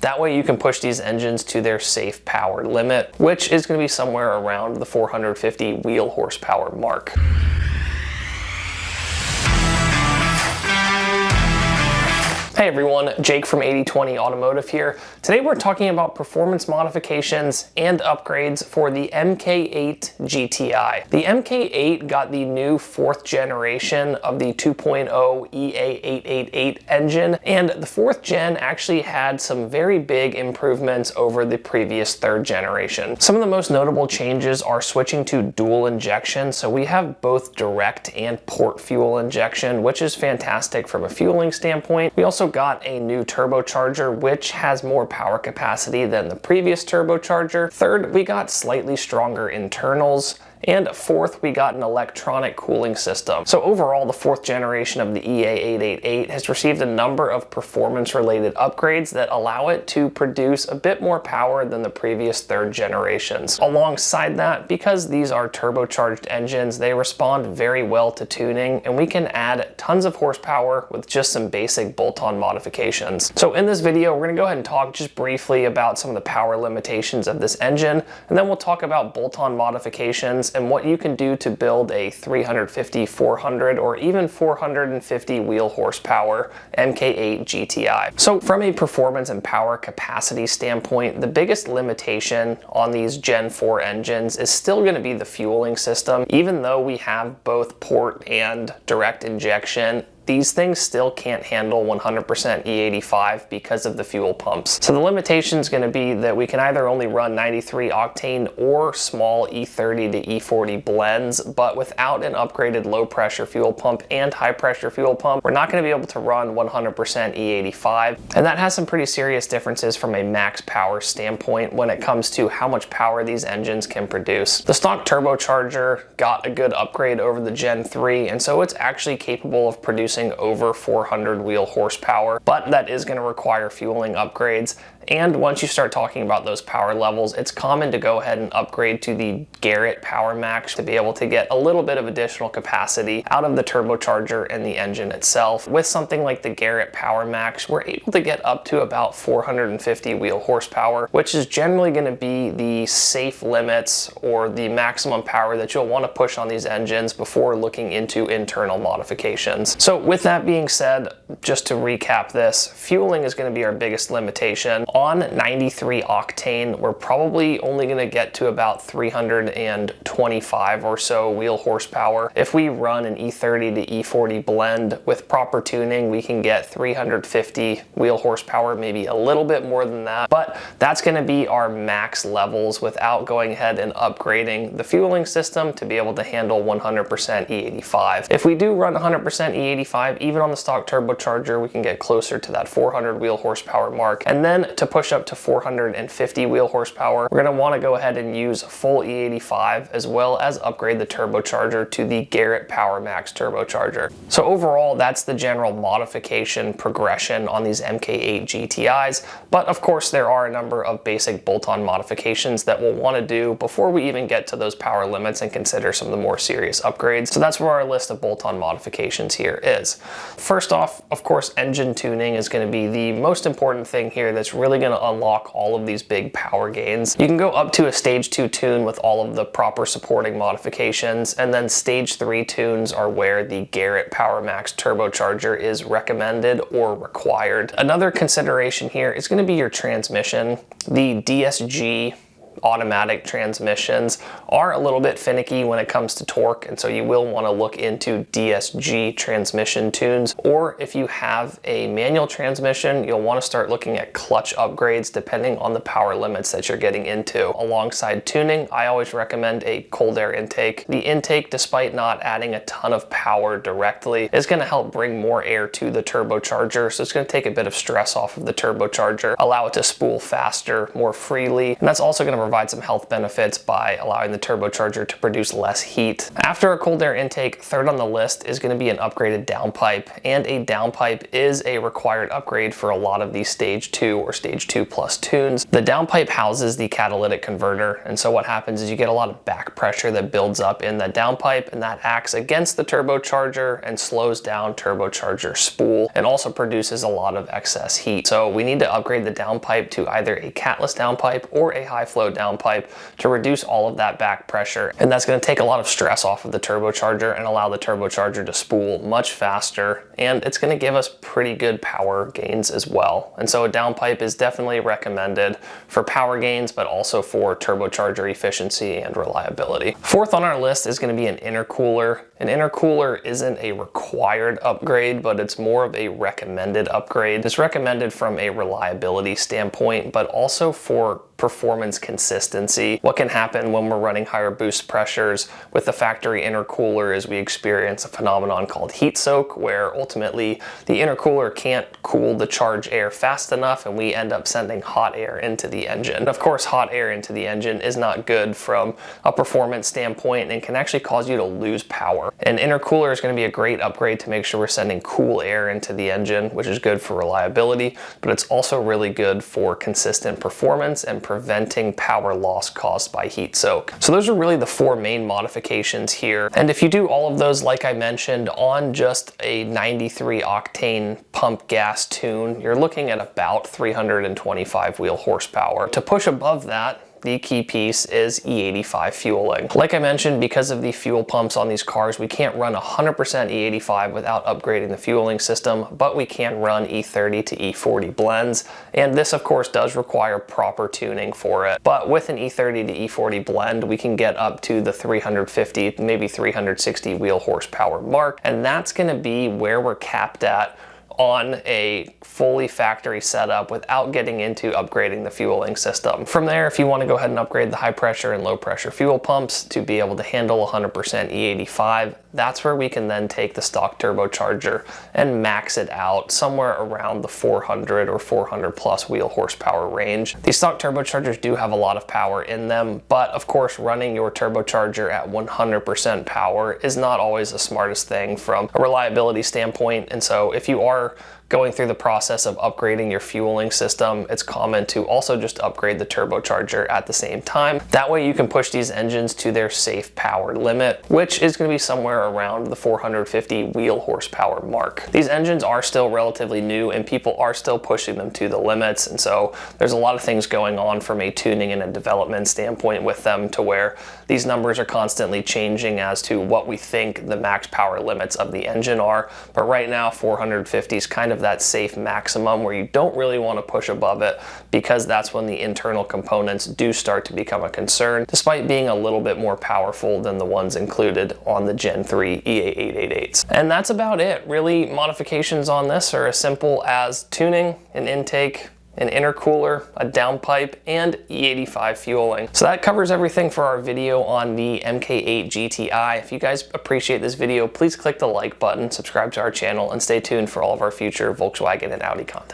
That way you can push these engines to their safe power limit, which is going to be somewhere around the 450 wheel horsepower mark. Hey everyone, Jake from 8020 Automotive here. Today we're talking about performance modifications and upgrades for the MK8 GTI. The MK8 got the new 4th generation of the 2.0 EA888 engine, and the 4th gen actually had some very big improvements over the previous 3rd generation. Some of the most notable changes are switching to dual injection, so we have both direct and port fuel injection, which is fantastic from a fueling standpoint. We also got a new turbocharger, which has more power capacity than the previous turbocharger. Third, we got slightly stronger internals. And fourth, we got an electronic cooling system. So overall, the 4th generation of the EA888 has received a number of performance-related upgrades that allow it to produce a bit more power than the previous 3rd generations. Alongside that, because these are turbocharged engines, they respond very well to tuning, and we can add tons of horsepower with just some basic bolt-on modifications. So in this video, we're gonna go ahead and talk just briefly about some of the power limitations of this engine, and then we'll talk about bolt-on modifications and what you can do to build a 350, 400, or even 450 wheel horsepower MK8 GTI. So from a performance and power capacity standpoint, the biggest limitation on these Gen 4 engines is still going to be the fueling system. Even though we have both port and direct injection, these things still can't handle 100% E85 because of the fuel pumps. So the limitation is going to be that we can either only run 93 octane or small E30 to E40 blends, but without an upgraded low pressure fuel pump and high pressure fuel pump, we're not going to be able to run 100% E85. And that has some pretty serious differences from a max power standpoint when it comes to how much power these engines can produce. The stock turbocharger got a good upgrade over the Gen 3, and so it's actually capable of producing over 400 wheel horsepower, but that is going to require fueling upgrades. And once you start talking about those power levels, it's common to go ahead and upgrade to the Garrett Power Max to be able to get a little bit of additional capacity out of the turbocharger and the engine itself. With something like the Garrett Power Max, we're able to get up to about 450 wheel horsepower, which is generally going to be the safe limits or the maximum power that you'll want to push on these engines before looking into internal modifications. So with that being said, just to recap this, fueling is going to be our biggest limitation. On 93 octane, we're probably only going to get to about 325 or so wheel horsepower. If we run an E30 to E40 blend with proper tuning, we can get 350 wheel horsepower, maybe a little bit more than that, but that's going to be our max levels without going ahead and upgrading the fueling system to be able to handle 100% E85. If we do run 100% E85, even on the stock turbocharger, we can get closer to that 400 wheel horsepower mark. And then to push up to 450 wheel horsepower, we're going to want to go ahead and use full E85 as well as upgrade the turbocharger to the Garrett Power Max turbocharger. So overall, that's the general modification progression on these MK8 GTIs, but of course there are a number of basic bolt-on modifications that we'll want to do before we even get to those power limits and consider some of the more serious upgrades. So that's where our list of bolt-on modifications here is. First off, of course, engine tuning is going to be the most important thing here that's really going to unlock all of these big power gains. You can go up to a stage 2 tune with all of the proper supporting modifications, and then stage 3 tunes are where the Garrett Power Max turbocharger is recommended or required. Another consideration here is going to be your transmission. The DSG automatic transmissions are a little bit finicky when it comes to torque, and so you will want to look into DSG transmission tunes. Or if you have a manual transmission, you'll want to start looking at clutch upgrades depending on the power limits that you're getting into. Alongside tuning, I always recommend a cold air intake. The intake, despite not adding a ton of power directly, is going to help bring more air to the turbocharger, so it's going to take a bit of stress off of the turbocharger, allow it to spool faster, more freely, and that's also going to provide some health benefits by allowing the turbocharger to produce less heat. After a cold air intake, third on the list is going to be an upgraded downpipe, and a downpipe is a required upgrade for a lot of these stage 2 or stage 2 plus tunes. The downpipe houses the catalytic converter, and so what happens is you get a lot of back pressure that builds up in the downpipe, and that acts against the turbocharger and slows down turbocharger spool and also produces a lot of excess heat. So we need to upgrade the downpipe to either a catless downpipe or a high flow downpipe to reduce all of that back pressure, and that's going to take a lot of stress off of the turbocharger and allow the turbocharger to spool much faster, and it's going to give us pretty good power gains as well. And so a downpipe is definitely recommended for power gains, but also for turbocharger efficiency and reliability. Fourth on our list is going to be an intercooler. An intercooler isn't a required upgrade, but it's more of a recommended upgrade. It's recommended from a reliability standpoint, but also for performance consistency. What can happen when we're running higher boost pressures with the factory intercooler is we experience a phenomenon called heat soak, where ultimately the intercooler can't cool the charged air fast enough, and we end up sending hot air into the engine. And of course, hot air into the engine is not good from a performance standpoint and can actually cause you to lose power. An intercooler is going to be a great upgrade to make sure we're sending cool air into the engine, which is good for reliability, but it's also really good for consistent performance and preventing power loss caused by heat soak. So those are really the four main modifications here. And if you do all of those, like I mentioned, on just a 93 octane pump gas tune, you're looking at about 325 wheel horsepower. To push above that, the key piece is E85 fueling. Like I mentioned, because of the fuel pumps on these cars, we can't run 100% E85 without upgrading the fueling system, but we can run E30 to E40 blends, and this of course does require proper tuning for it. But with an E30 to E40 blend, we can get up to the 350, maybe 360 wheel horsepower mark, and that's gonna be where we're capped at on a fully factory setup without getting into upgrading the fueling system. From there, if you want to go ahead and upgrade the high pressure and low pressure fuel pumps to be able to handle 100% E85, that's where we can then take the stock turbocharger and max it out somewhere around the 400 or 400 plus wheel horsepower range. These stock turbochargers do have a lot of power in them, but of course running your turbocharger at 100% power is not always the smartest thing from a reliability standpoint. And so if you are going through the process of upgrading your fueling system, it's common to also just upgrade the turbocharger at the same time. That way you can push these engines to their safe power limit, which is going to be somewhere around the 450 wheel horsepower mark. These engines are still relatively new and people are still pushing them to the limits, and so there's a lot of things going on from a tuning and a development standpoint with them, to where these numbers are constantly changing as to what we think the max power limits of the engine are. But right now 450 is kind of that safe maximum where you don't really want to push above it, because that's when the internal components do start to become a concern, despite being a little bit more powerful than the ones included on the Gen 3 EA888s. And that's about it. Really, modifications on this are as simple as tuning, an intake, an intercooler, a downpipe, and E85 fueling. So that covers everything for our video on the MK8 GTI. If you guys appreciate this video, please click the like button, subscribe to our channel, and stay tuned for all of our future Volkswagen and Audi content.